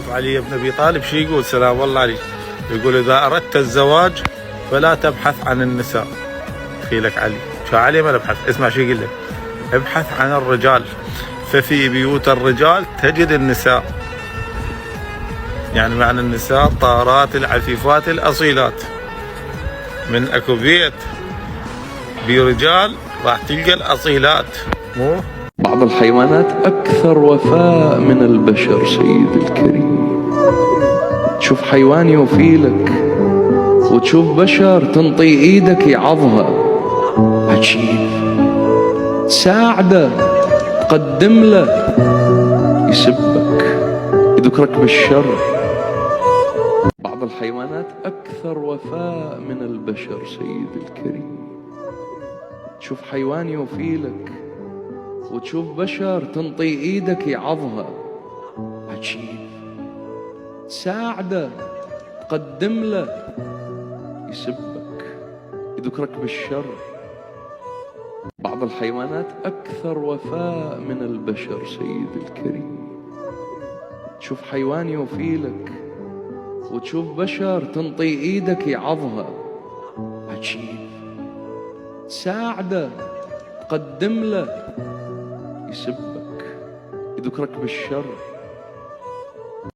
وعلي بن أبي طالب شو يقول سلام الله عليه؟ يقول إذا أردت الزواج فلا تبحث عن النساء. خيلك علي شو علي ما نبحث، اسمع شو يقول لك، ابحث عن الرجال ففي بيوت الرجال تجد النساء. يعني معنى النساء الطاهرات العفيفات الأصيلات. من اكو بيت برجال راح تلقى الأصيلات. مو بعض الحيوانات أكثر وفاء من البشر سيد الكريم. تشوف حيوان يوفيلك وتشوف بشر تنطي إيدك يعضها. عجيب. تساعده، تقدم له، يسبك، يذكرك بالشر. بعض الحيوانات أكثر وفاء من البشر سيد الكريم. تشوف حيوان يوفيلك وتشوف بشر تنطي إيدك يعضها. عجيب. تساعده، تقدم له، يسبك، يذكرك بالشر. بعض الحيوانات أكثر وفاء من البشر سيد الكريم. تشوف حيوان يوفيلك وتشوف بشر تنطي إيدك يعضها. عجيب. تساعده، تقدم له، يسبك، يذكرك بالشر.